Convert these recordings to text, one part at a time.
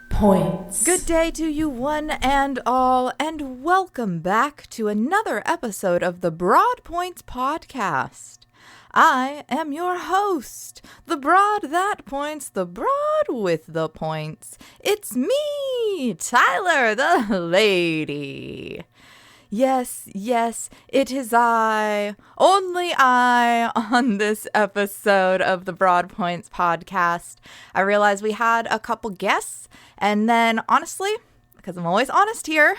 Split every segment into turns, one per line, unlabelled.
Points.
Good day to you one and all, and welcome back to another episode of the Broad Points Podcast. I am your host, the broad that points, the broad with the points. It's me, Tyler the Lady. Yes, it is I, only I, on this episode of the Broad Points Podcast. I realized we had a couple guests, and then honestly, because I'm always honest here,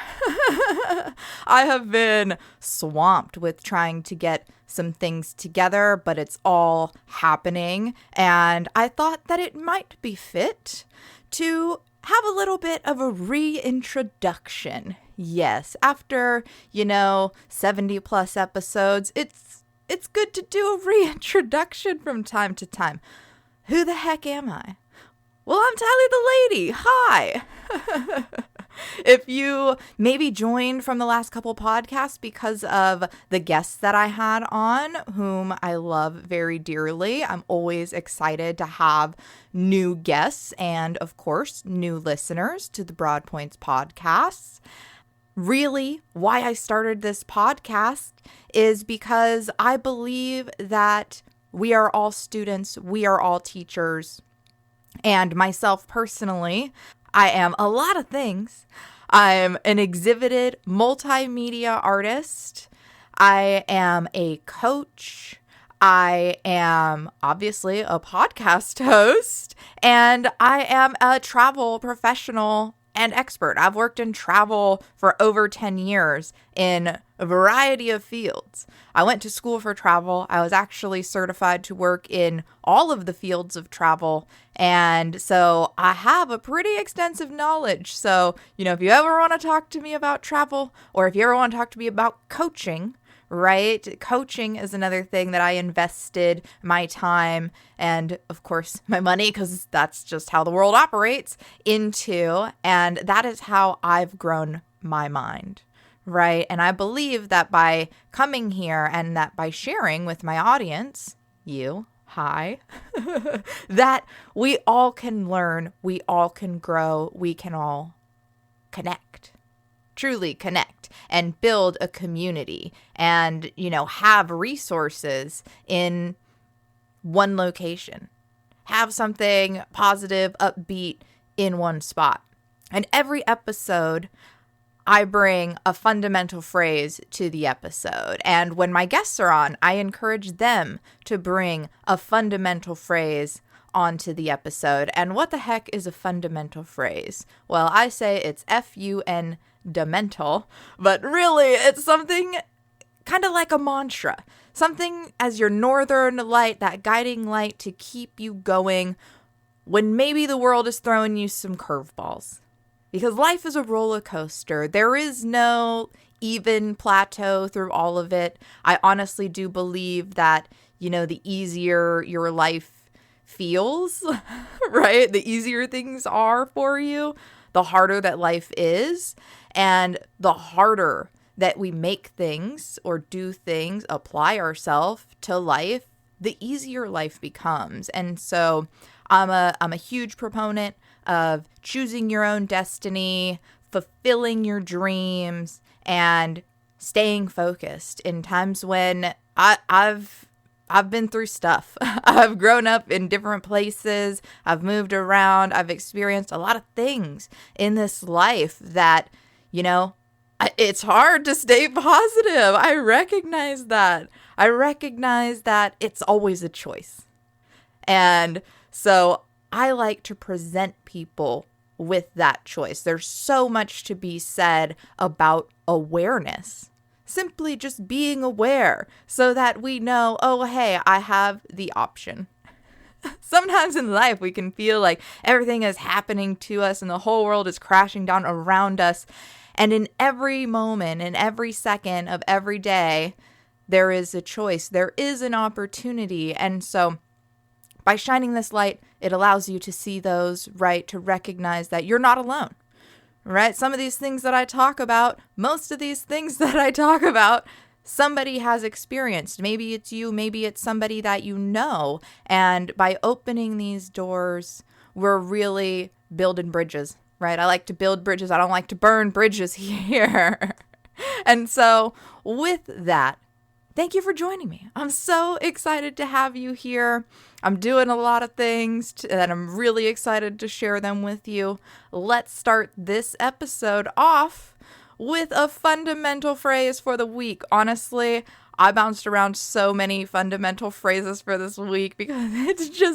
I have been swamped with trying to get some things together, but it's all happening, and I thought that it might be fit to have a little bit of a reintroduction. Yes, after, 70 plus episodes, it's good to do a reintroduction from time to time. Who the heck am I? Well, I'm Tyler the Lady. Hi. If you maybe joined from the last couple podcasts because of the guests that I had on, whom I love very dearly, I'm always excited to have new guests and, of course, new listeners to the Broad Points podcasts. Really, why I started this podcast is because I believe that we are all students, we are all teachers, and myself personally, I am a lot of things. I'm an exhibited multimedia artist. I am a coach. I am obviously a podcast host, and I am a travel professional and expert. I've worked in travel for over 10 years in a variety of fields. I went to school for travel. I was actually certified to work in all of the fields of travel. And so I have a pretty extensive knowledge. So, if you ever want to talk to me about travel, or if you ever want to talk to me about coaching, right? Coaching is another thing that I invested my time and, of course, my money, because that's just how the world operates, into. And that is how I've grown my mind, right? And I believe that by coming here and that by sharing with my audience, you, hi, that we all can learn, we all can grow, we can all connect. Truly connect and build a community and, have resources in one location. Have something positive, upbeat in one spot. And every episode, I bring a fundamental phrase to the episode. And when my guests are on, I encourage them to bring a fundamental phrase onto the episode. And what the heck is a fundamental phrase? Well, I say it's fundamental, but really it's something kind of like a mantra, something as your northern light, that guiding light to keep you going when maybe the world is throwing you some curveballs. Because life is a roller coaster. There is no even plateau through all of it. I honestly do believe that, the easier your life feels, right? The easier things are for you, the harder that life is. And the harder that we make things or do things, apply ourselves to life, the easier life becomes. And so I'm a huge proponent of choosing your own destiny, fulfilling your dreams, and staying focused in times when I've been through stuff. I've grown up in different places. I've moved around. I've experienced a lot of things in this life that, it's hard to stay positive. I recognize that. I recognize that it's always a choice. And so I like to present people with that choice. There's so much to be said about awareness. Simply just being aware so that we know, oh, hey, I have the option. Sometimes in life we can feel like everything is happening to us and the whole world is crashing down around us. And in every moment, in every second of every day, there is a choice. There is an opportunity. And so By shining this light, it allows you to see those, right? To recognize that you're not alone, right? Some of these things that I talk about, most of these things that I talk about, somebody has experienced. Maybe it's you, maybe it's somebody that you know. And by opening these doors, we're really building bridges, right? I like to build bridges. I don't like to burn bridges here. And so with that, thank you for joining me. I'm so excited to have you here. I'm doing a lot of things and I'm really excited to share them with you. Let's start this episode off with a fundamental phrase for the week. Honestly, I bounced around so many fundamental phrases for this week because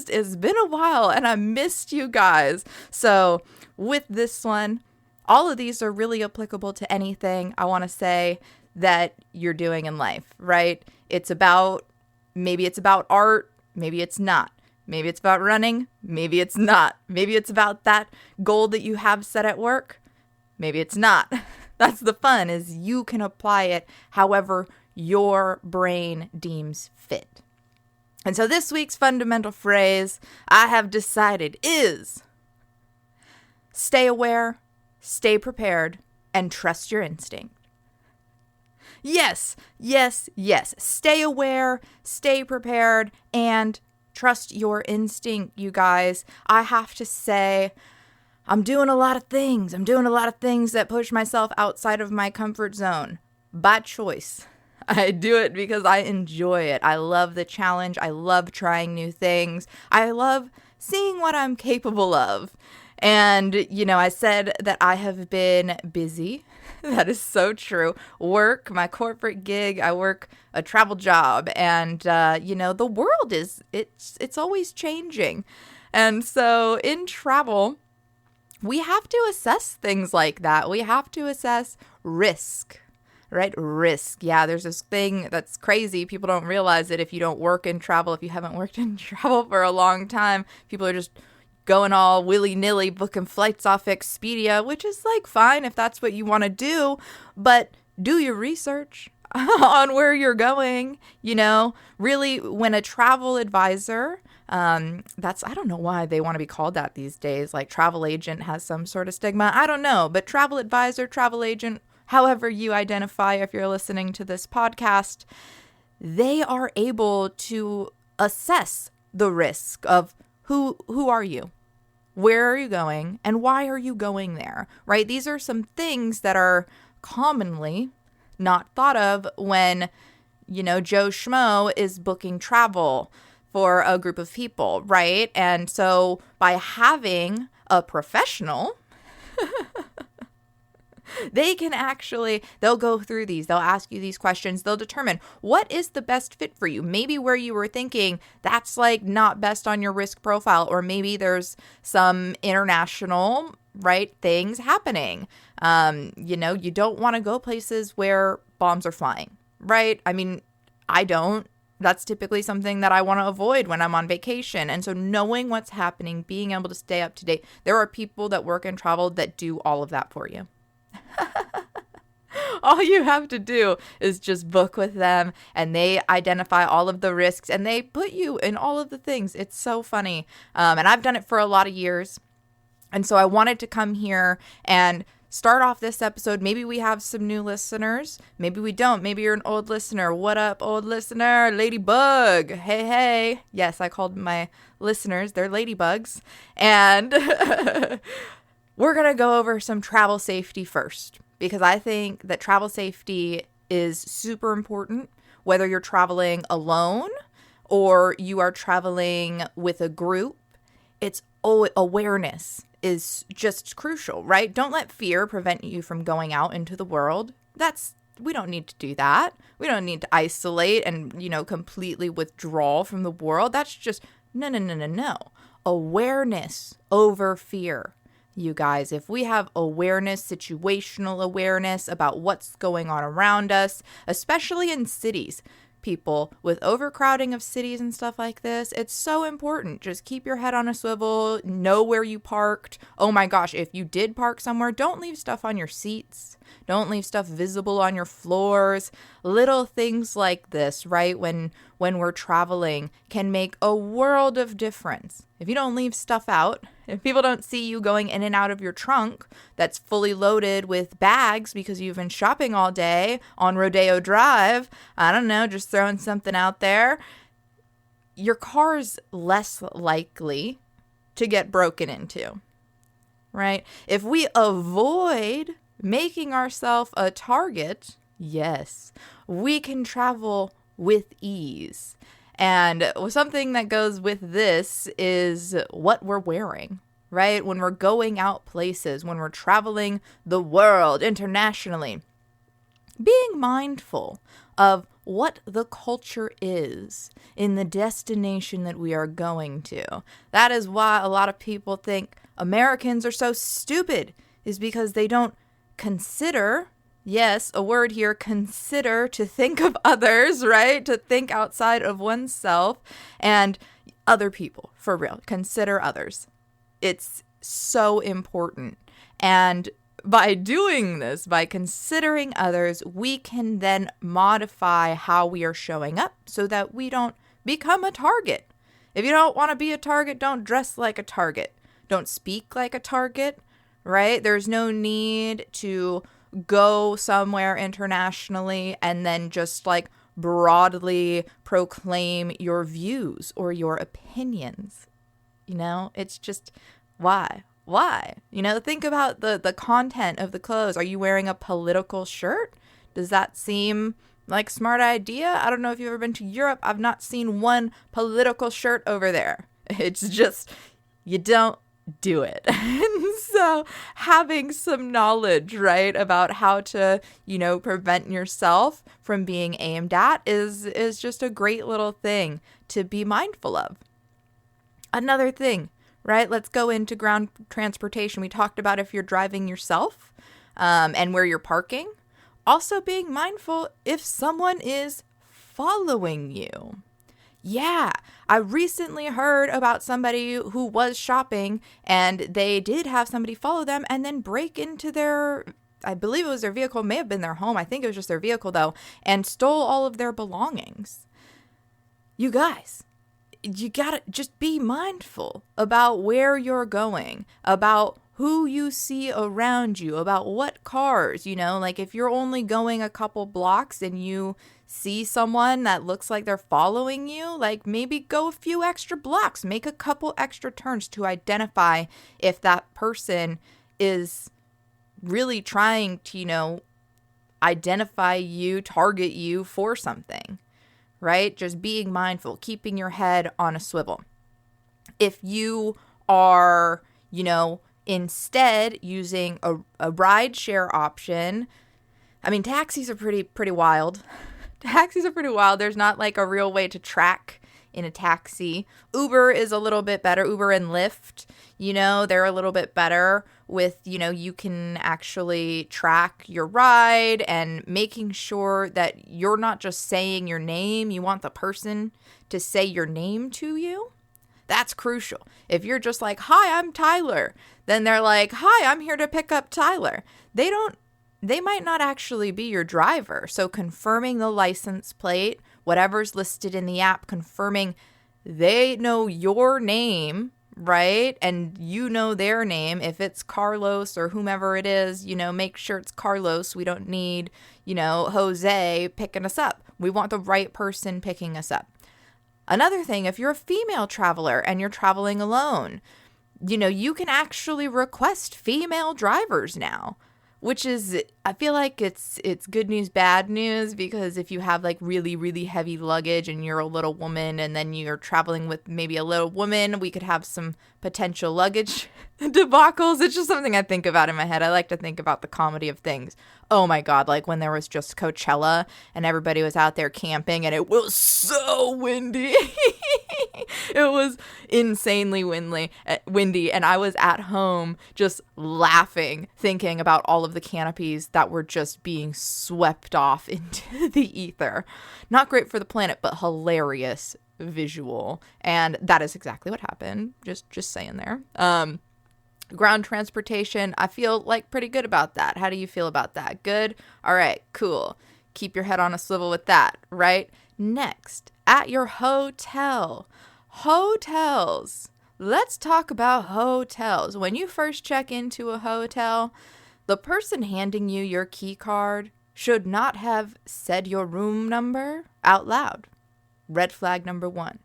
it's been a while and I missed you guys. So with this one, all of these are really applicable to anything I want to say that you're doing in life, right? Maybe it's about art, maybe it's not. Maybe it's about running, maybe it's not. Maybe it's about that goal that you have set at work, maybe it's not. That's the fun, is you can apply it however your brain deems fit. And so this week's fundamental phrase I have decided is stay aware, stay prepared, and trust your instinct. Yes, yes, yes. Stay aware, stay prepared, and trust your instinct, you guys. I have to say, I'm doing a lot of things. I'm doing a lot of things that push myself outside of my comfort zone by choice. I do it because I enjoy it. I love the challenge. I love trying new things. I love seeing what I'm capable of. And, I said that I have been busy. That is so true. Work, my corporate gig, I work a travel job. And, the world it's always changing. And so in travel, we have to assess things like that. We have to assess risk, right? Risk. Yeah, there's this thing that's crazy. People don't realize it if you don't work in travel. If you haven't worked in travel for a long time, people are just going all willy-nilly booking flights off Expedia, which is fine if that's what you want to do, but do your research on where you're going. Really, when a travel advisor, I don't know why they want to be called that these days, travel agent has some sort of stigma, I don't know, but travel advisor, travel agent, however you identify if you're listening to this podcast, they are able to assess the risk of who are you? Where are you going? And why are you going there? Right? These are some things that are commonly not thought of when, Joe Schmo is booking travel for a group of people, right? And so by having a professional, they'll go through these, they'll ask you these questions, they'll determine what is the best fit for you. Maybe where you were thinking that's not best on your risk profile, or maybe there's some international, right, things happening. You don't want to go places where bombs are flying, right? I mean, I don't. That's typically something that I want to avoid when I'm on vacation. And so knowing what's happening, being able to stay up to date, there are people that work in travel that do all of that for you. All you have to do is just book with them and they identify all of the risks and they put you in all of the things. It's so funny. And I've done it for a lot of years. And so I wanted to come here and start off this episode. Maybe we have some new listeners. Maybe we don't. Maybe you're an old listener. What up, old listener? Ladybug. Hey, hey. Yes, I called my listeners. They're ladybugs. And we're going to go over some travel safety first, because I think that travel safety is super important, whether you're traveling alone or you are traveling with a group. It's awareness is just crucial, right? Don't let fear prevent you from going out into the world. We don't need to do that. We don't need to isolate and, completely withdraw from the world. That's just, no. Awareness over fear. You guys, if we have awareness, situational awareness about what's going on around us, especially in cities, people with overcrowding of cities and stuff like this, it's so important. Just keep your head on a swivel, know where you parked. Oh my gosh, if you did park somewhere, don't leave stuff on your seats. Don't leave stuff visible on your floors. Little things like this, right? When we're traveling can make a world of difference. If you don't leave stuff out, if people don't see you going in and out of your trunk that's fully loaded with bags because you've been shopping all day on Rodeo Drive, I don't know, just throwing something out there, your car's less likely to get broken into, right? If we avoid making ourselves a target, yes, we can travel with ease. And something that goes with this is what we're wearing, right? When we're going out places, when we're traveling the world internationally, being mindful of what the culture is in the destination that we are going to. That is why a lot of people think Americans are so stupid, is because they don't consider, yes, a word here, consider, to think of others, right? To think outside of oneself and other people, for real. Consider others. It's so important. And by doing this, by considering others, we can then modify how we are showing up so that we don't become a target. If you don't want to be a target, don't dress like a target. Don't speak like a target, right? There's no need to go somewhere internationally and then just like broadly proclaim your views or your opinions. You know, it's just, why? You know, think about the content of the clothes. Are you wearing a political shirt? Does that seem like a smart idea? I don't know if you've ever been to Europe. I've not seen one political shirt over there. It's just, you don't do it. And so having some knowledge, right, about how to, you know, prevent yourself from being aimed at is just a great little thing to be mindful of. Another thing, right? Let's go into ground transportation. We talked about if you're driving yourself and where you're parking. Also being mindful if someone is following you. Yeah, I recently heard about somebody who was shopping and they did have somebody follow them and then break into their, I believe it was their vehicle, may have been their home. I think it was just their vehicle though, and stole all of their belongings. You guys, you gotta just be mindful about where you're going, about who you see around you, about what cars, you know, like if you're only going a couple blocks and you see someone that looks like they're following you, like maybe go a few extra blocks, make a couple extra turns to identify if that person is really trying to, you know, identify you, target you for something. Right? Just being mindful, keeping your head on a swivel. If you are, you know, instead using a ride share option, I mean, taxis are pretty wild. Taxis are pretty wild. There's not like a real way to track in a taxi. Uber is a little bit better. Uber and Lyft, you know, they're a little bit better with, you know, you can actually track your ride and making sure that you're not just saying your name. You want the person to say your name to you. That's crucial. If you're just like, hi, I'm Tyler, then they're like, hi, I'm here to pick up Tyler. They might not actually be your driver. So confirming the license plate, whatever's listed in the app, confirming they know your name, right? And you know their name. If it's Carlos or whomever it is, you know, make sure it's Carlos. We don't need, you know, Jose picking us up. We want the right person picking us up. Another thing, if you're a female traveler and you're traveling alone, you know, you can actually request female drivers now. Which is, I feel like it's good news, bad news, because if you have like really, really heavy luggage and you're a little woman and then you're traveling with maybe a little woman, we could have some potential luggage debacles. It's just something I think about in my head. I like to think about the comedy of things. Oh my God, like when there was just Coachella and everybody was out there camping and it was so windy. It was insanely windy, and I was at home just laughing, thinking about all of the canopies that were just being swept off into the ether. Not great for the planet, but hilarious visual. And that is exactly what happened. Just saying there. Ground transportation, I feel like pretty good about that. How do you feel about that? Good? All right, cool. Keep your head on a swivel with that, right? Next, at your hotel. Hotels. Let's talk about hotels. When you first check into a hotel, the person handing you your key card should not have said your room number out loud. Red flag number 1.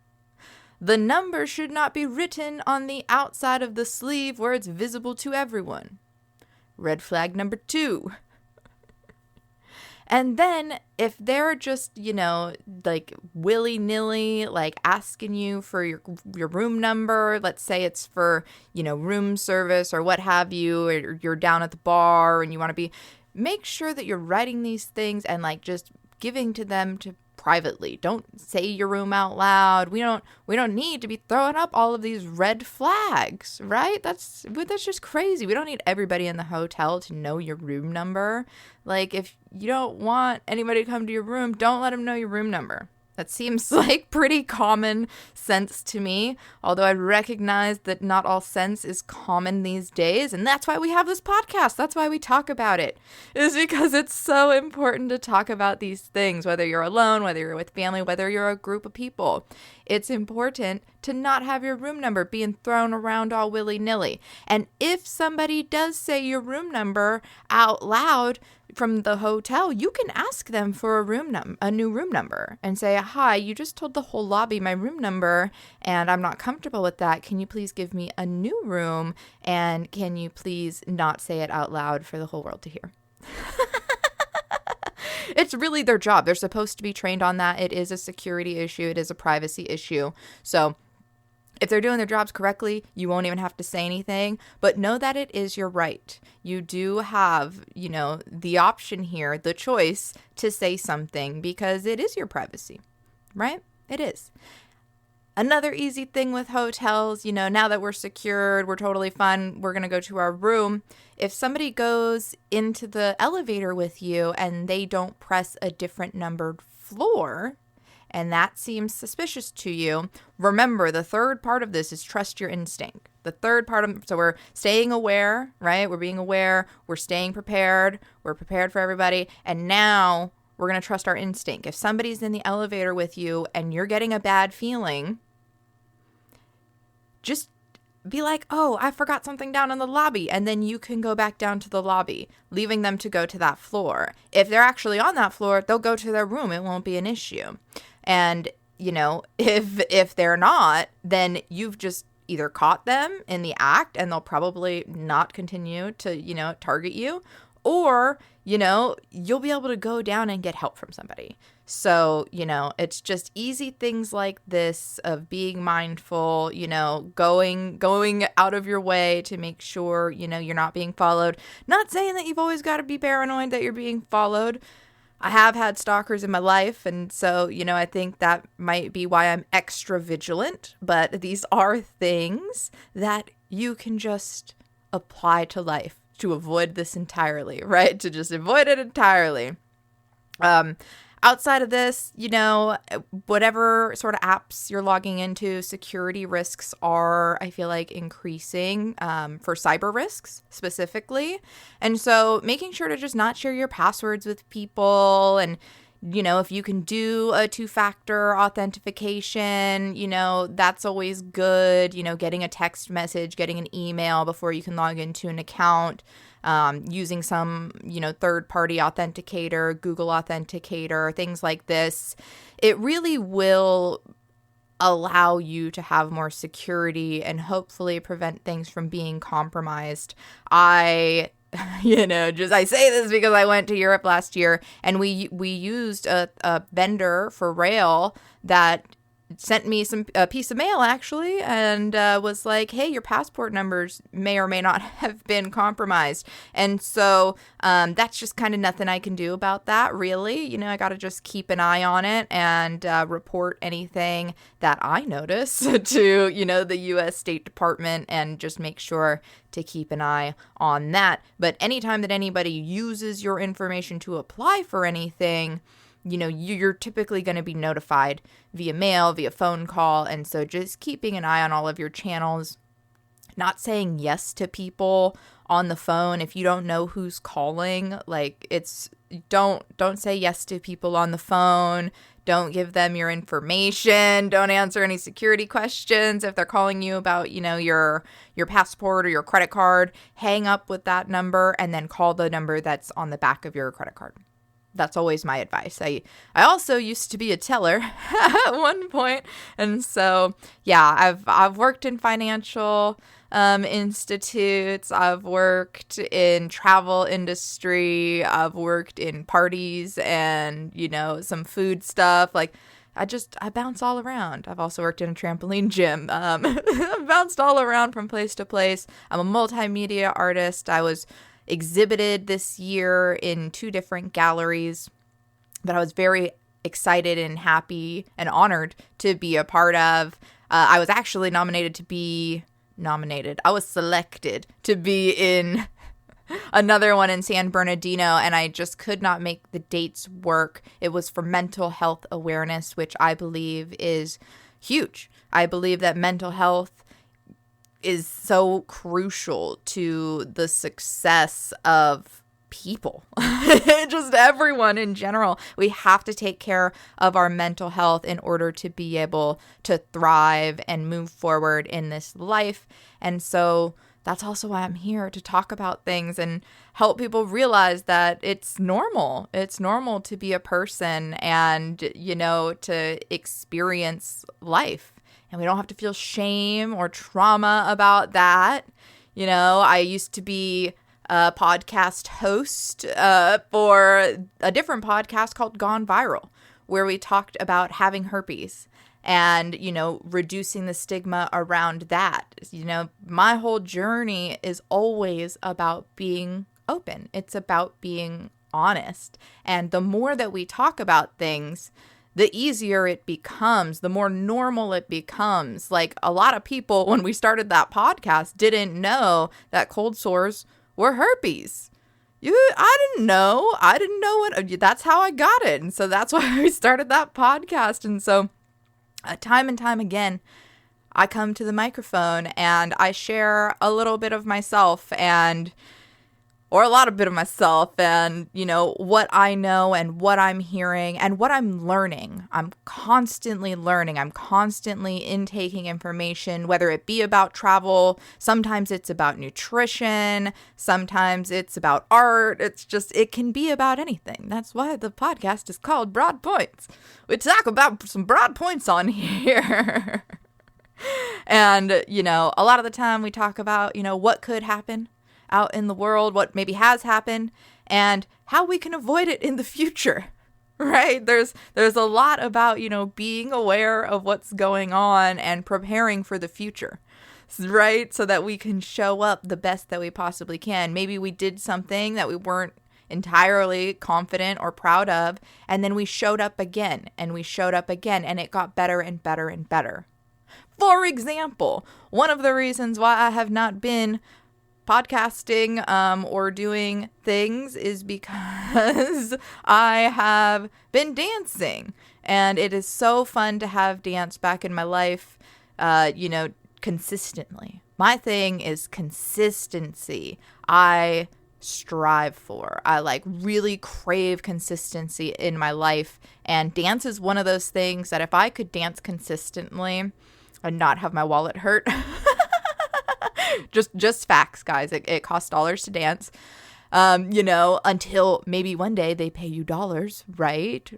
The number should not be written on the outside of the sleeve where it's visible to everyone. Red flag number 2. And then if they're just, like willy-nilly, like asking you for your room number, let's say it's for, room service or what have you, or you're down at the bar and you want to make sure that you're writing these things and like just giving to them to privately. Don't say your room out loud. We don't need to be throwing up all of these red flags, right? That's just crazy. We don't need everybody in the hotel to know your room number. Like, if you don't want anybody to come to your room, don't let them know your room number. That seems like pretty common sense to me, although I recognize that not all sense is common these days, and that's why we have this podcast. That's why we talk about it, is because it's so important to talk about these things, whether you're alone, whether you're with family, whether you're a group of people. It's important to not have your room number being thrown around all willy-nilly. And if somebody does say your room number out loud from the hotel, you can ask them for a new room number and say, "Hi, you just told the whole lobby my room number and I'm not comfortable with that. Can you please give me a new room? And can you please not say it out loud for the whole world to hear?" It's really their job. They're supposed to be trained on that. It is a security issue. It is a privacy issue. So if they're doing their jobs correctly, you won't even have to say anything, but know that it is your right. You do have, the option here, the choice to say something because it is your privacy, right? It is. Another easy thing with hotels, now that we're secured, we're totally fine, we're going to go to our room. If somebody goes into the elevator with you and they don't press a different numbered floor, and that seems suspicious to you, remember the third part of this is trust your instinct. The third part so we're staying aware, right? We're being aware, we're staying prepared, we're prepared for everybody, and now we're going to trust our instinct. If somebody's in the elevator with you and you're getting a bad feeling, just be like, "Oh, I forgot something down in the lobby." And then you can go back down to the lobby, leaving them to go to that floor. If they're actually on that floor, they'll go to their room. It won't be an issue. And, if they're not, then you've just either caught them in the act and they'll probably not continue to, target you, or, you'll be able to go down and get help from somebody. So, it's just easy things like this of being mindful, going out of your way to make sure, you're not being followed. Not saying that you've always got to be paranoid that you're being followed. I have had stalkers in my life, and so, I think that might be why I'm extra vigilant, but these are things that you can just apply to life to avoid this entirely, right? To just avoid it entirely. Outside of this, whatever sort of apps you're logging into, security risks are, I feel like, increasing for cyber risks specifically. And so making sure to just not share your passwords with people, and, if you can do a 2-factor authentication, that's always good. Getting a text message, getting an email before you can log into an account. Using some, third-party authenticator, Google Authenticator, things like this. It really will allow you to have more security and hopefully prevent things from being compromised. I say this because I went to Europe last year and we used a vendor for rail that sent me a piece of mail actually, and was like, "Hey, your passport numbers may or may not have been compromised." And so that's just kind of nothing I can do about that, really. I got to just keep an eye on it and report anything that I notice to, the U.S. State Department, and just make sure to keep an eye on that. But anytime that anybody uses your information to apply for anything, you're typically going to be notified via mail, via phone call. And so just keeping an eye on all of your channels, not saying yes to people on the phone if you don't know who's calling. Like, don't say yes to people on the phone. Don't give them your information. Don't answer any security questions if they're calling you about, your passport or your credit card. Hang up with that number and then call the number that's on the back of your credit card. That's always my advice. I also used to be a teller at one point. And so, yeah, I've worked in financial institutes. I've worked in travel industry. I've worked in parties and, some food stuff. Like, I bounce all around. I've also worked in a trampoline gym. I've bounced all around from place to place. I'm a multimedia artist. I was exhibited this year in 2 different galleries that I was very excited and happy and honored to be a part of. I was actually I was selected to be in another one in San Bernardino, and I just could not make the dates work. It was for mental health awareness, which I believe is huge. I believe that mental health is so crucial to the success of people, just everyone in general. We have to take care of our mental health in order to be able to thrive and move forward in this life. And so that's also why I'm here, to talk about things and help people realize that it's normal. It's normal to be a person and, to experience life. And we don't have to feel shame or trauma about that. I used to be a podcast host for a different podcast called Gone Viral, where we talked about having herpes and, reducing the stigma around that. My whole journey is always about being open. It's about being honest. And the more that we talk about things, the easier it becomes, the more normal it becomes. Like, a lot of people, when we started that podcast, didn't know that cold sores were herpes. I didn't know that's how I got it. And so that's why we started that podcast. And so time and time again, I come to the microphone and I share a little bit of myself or a lot of bit of myself and, what I know and what I'm hearing and what I'm learning. I'm constantly learning. I'm constantly intaking information, whether it be about travel. Sometimes it's about nutrition. Sometimes it's about art. It can be about anything. That's why the podcast is called Broad Points. We talk about some broad points on here. And, a lot of the time we talk about, what could happen out in the world, what maybe has happened, and how we can avoid it in the future, right? There's a lot about, being aware of what's going on and preparing for the future, right? So that we can show up the best that we possibly can. Maybe we did something that we weren't entirely confident or proud of, and then we showed up again, and it got better and better and better. For example, one of the reasons why I have not been podcasting or doing things is because I have been dancing, and it is so fun to have dance back in my life, consistently. My thing is consistency. I strive for. I really crave consistency in my life, and dance is one of those things that if I could dance consistently and not have my wallet hurt, just facts, guys. It costs dollars to dance, until maybe one day they pay you dollars, right?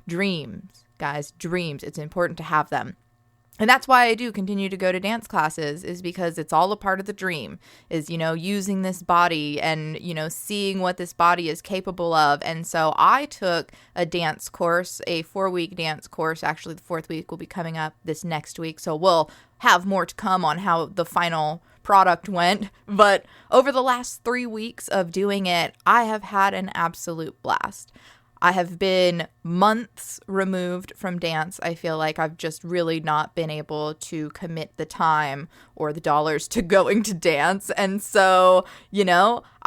Dreams, guys, dreams. It's important to have them. And that's why I do continue to go to dance classes, is because it's all a part of the dream, is, using this body and, seeing what this body is capable of. And so I took a dance course, a 4-week dance course. Actually, the 4th week will be coming up this next week. So we'll have more to come on how the final product went. But over the last 3 weeks of doing it, I have had an absolute blast. I have been months removed from dance. I feel like I've just really not been able to commit the time or the dollars to going to dance. And so,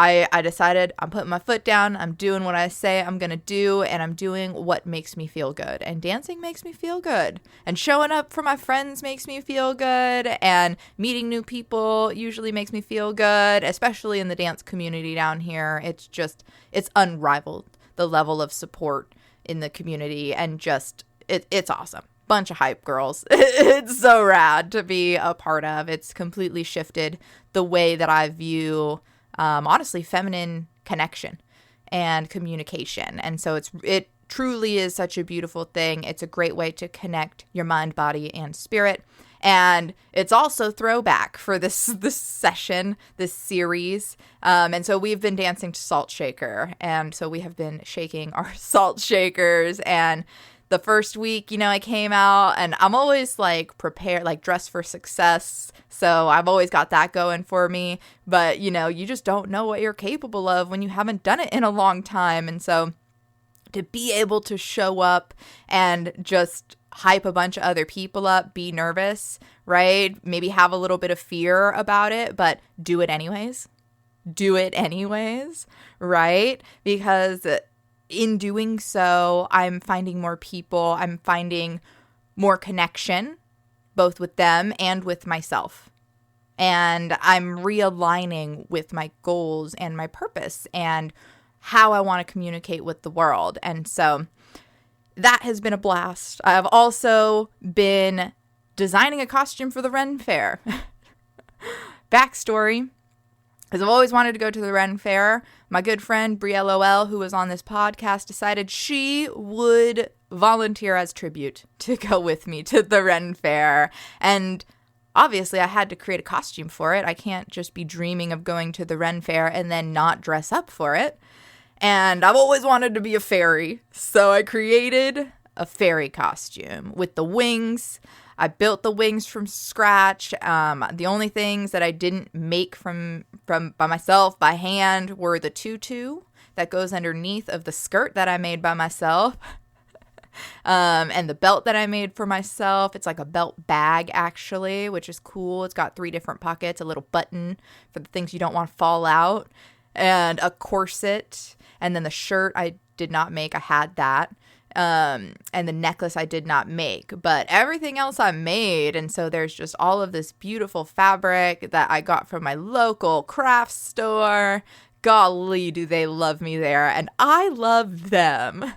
I decided I'm putting my foot down. I'm doing what I say I'm going to do, and I'm doing what makes me feel good. And dancing makes me feel good. And showing up for my friends makes me feel good. And meeting new people usually makes me feel good, especially in the dance community down here. It's unrivaled, the level of support in the community, and just it's awesome. Bunch of hype girls. It's so rad to be a part of. It's completely shifted the way that I view honestly feminine connection and communication. And so it truly is such a beautiful thing. It's a great way to connect your mind, body, and spirit. And it's also throwback for this session, this series. And so we've been dancing to Salt Shaker. And so we have been shaking our salt shakers. And the first week, I came out, and I'm always prepared, dressed for success. So I've always got that going for me. But, you just don't know what you're capable of when you haven't done it in a long time. And so to be able to show up and just hype a bunch of other people up, be nervous, right? Maybe have a little bit of fear about it, but do it anyways. Do it anyways, right? Because in doing so, I'm finding more people. I'm finding more connection, both with them and with myself. And I'm realigning with my goals and my purpose and how I want to communicate with the world. And so that has been a blast. I've also been designing a costume for the Ren Fair. Backstory, because I've always wanted to go to the Ren Fair. My good friend, Brielle OL, who was on this podcast, decided she would volunteer as tribute to go with me to the Ren Fair. And obviously, I had to create a costume for it. I can't just be dreaming of going to the Ren Fair and then not dress up for it. And I've always wanted to be a fairy, so I created a fairy costume with the wings. I built the wings from scratch. The only things that I didn't make from by myself by hand were the tutu that goes underneath of the skirt that I made by myself, and the belt that I made for myself. It's like a belt bag, actually, which is cool. It's got 3 different pockets, a little button for the things you don't want to fall out, and a corset. And then the shirt I did not make. I had that. And the necklace I did not make. But everything else I made. And so there's just all of this beautiful fabric that I got from my local craft store. Golly, do they love me there. And I love them.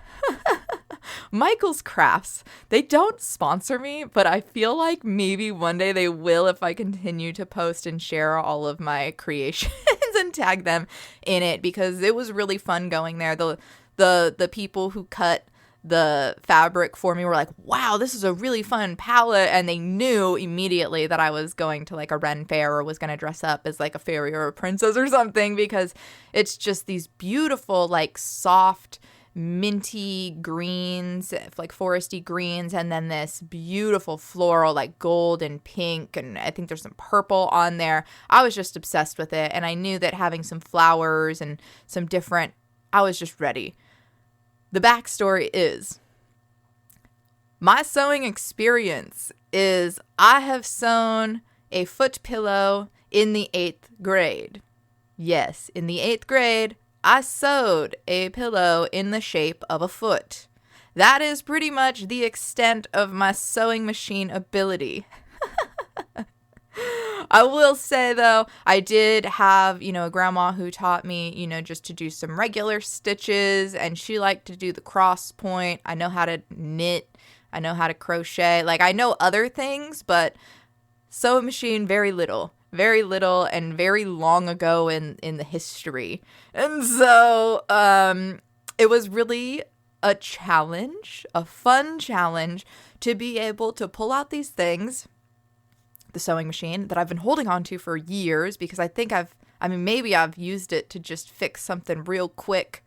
Michael's Crafts. They don't sponsor me, but I feel like maybe one day they will if I continue to post and share all of my creations and tag them in it, because it was really fun going there. The people who cut the fabric for me were like, wow, this is a really fun palette. And they knew immediately that I was going to a Ren Fair or was going to dress up as a fairy or a princess or something, because it's just these beautiful, soft, minty greens, foresty greens, and then this beautiful floral, gold and pink, and I think there's some purple on there. I was just obsessed with it, and I knew that having some flowers and some different, I was just ready. The backstory is, my sewing experience is I have sewn a foot pillow in the 8th grade. Yes, in the 8th grade, I sewed a pillow in the shape of a foot. That is pretty much the extent of my sewing machine ability. I will say, though, I did have, a grandma who taught me, just to do some regular stitches, and she liked to do the cross point. I know how to knit. I know how to crochet. I know other things, but sewing machine, very little, and very long ago in the history. And so it was really a challenge, a fun challenge, to be able to pull out these things, the sewing machine that I've been holding on to for years, because I think maybe I've used it to just fix something real quick,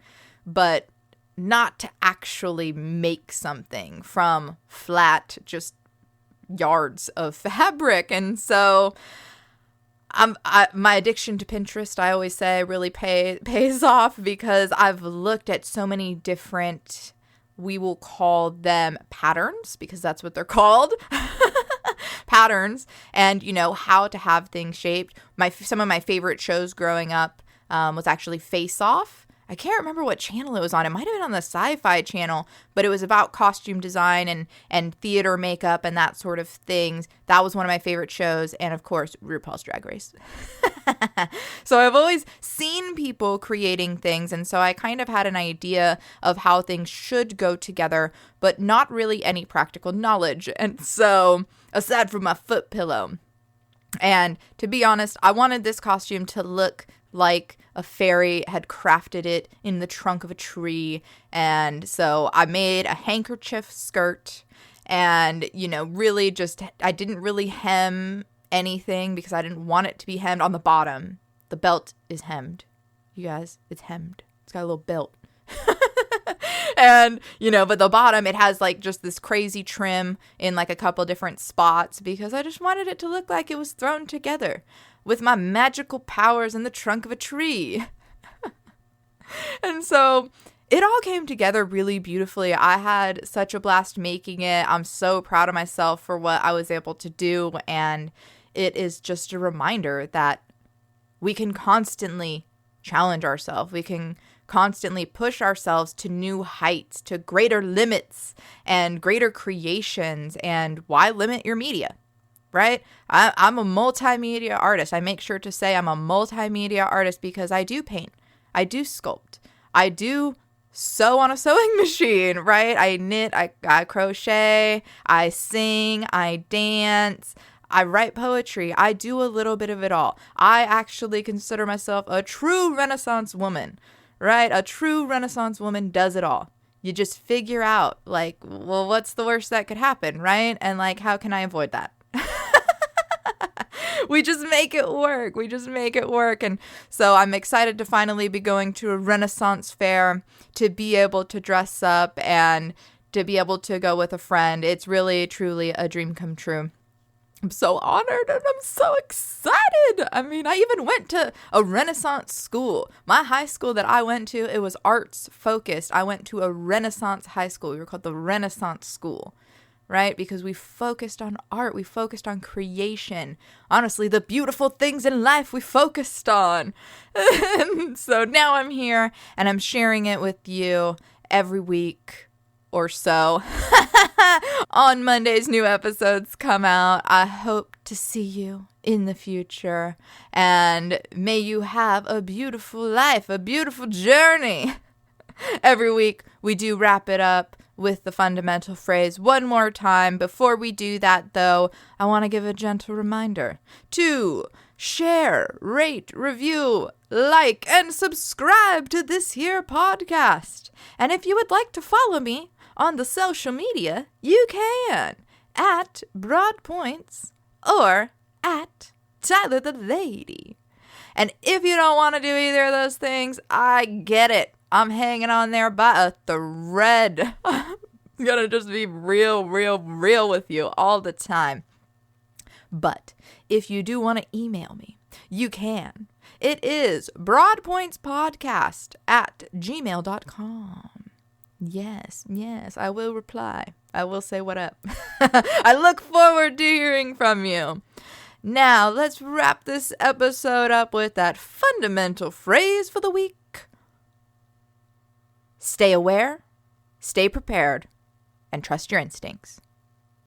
but not to actually make something from flat, just yards of fabric. And so my addiction to Pinterest, I always say, really pays off, because I've looked at so many different, we will call them patterns, because that's what they're called. Patterns, and how to have things shaped. Some of my favorite shows growing up was actually Face Off. I can't remember what channel it was on. It might have been on the Sci-Fi Channel, but it was about costume design and theater makeup and that sort of things. That was one of my favorite shows. And of course, RuPaul's Drag Race. So I've always seen people creating things. And so I kind of had an idea of how things should go together, but not really any practical knowledge. And so, aside from my foot pillow, and to be honest, I wanted this costume to look like a fairy had crafted it in the trunk of a tree. And so I made a handkerchief skirt, and, really just, I didn't really hem anything because I didn't want it to be hemmed on the bottom. The belt is hemmed. You guys, it's hemmed. It's got a little belt. And, but the bottom, it has like just this crazy trim in like a couple different spots, because I just wanted it to look like it was thrown together with my magical powers in the trunk of a tree. And so it all came together really beautifully. I had such a blast making it. I'm so proud of myself for what I was able to do. And it is just a reminder that we can constantly challenge ourselves. We can constantly push ourselves to new heights, to greater limits and greater creations. And why limit your media, right? I'm a multimedia artist. I make sure to say I'm a multimedia artist because I do paint, I do sculpt, I do sew on a sewing machine, right? I knit, I crochet, I sing, I dance, I write poetry. I do a little bit of it all. I actually consider myself a true Renaissance woman. Right? A true Renaissance woman does it all. You just figure out, like, well, what's the worst that could happen, right? And, like, how can I avoid that? We just make it work. We just make it work. And so I'm excited to finally be going to a Renaissance fair, to be able to dress up and to be able to go with a friend. It's really, truly a dream come true. I'm so honored and I'm so excited. I mean, I even went to a Renaissance school. My high school that I went to, it was arts focused. I went to a Renaissance high school. We were called the Renaissance School, right? Because we focused on art. We focused on creation. Honestly, the beautiful things in life we focused on. And so now I'm here and I'm sharing it with you every week or so. On Mondays, new episodes come out. I hope to see you in the future. And may you have a beautiful life, a beautiful journey. Every week, we do wrap it up with the fundamental phrase one more time. Before we do that, though, I want to give a gentle reminder to share, rate, review, like, and subscribe to this here podcast. And if you would like to follow me on the social media, you can at Broadpoints or at Tyler the Lady. And if you don't want to do either of those things, I get it. I'm hanging on there by a thread. I'm gonna just be real with you all the time. But if you do want to email me, you can. It is broadpointspodcast@gmail.com. Yes, I will reply. I will say what up. I look forward to hearing from you. Now, let's wrap this episode up with that fundamental phrase for the week. Stay aware, stay prepared, and trust your instincts.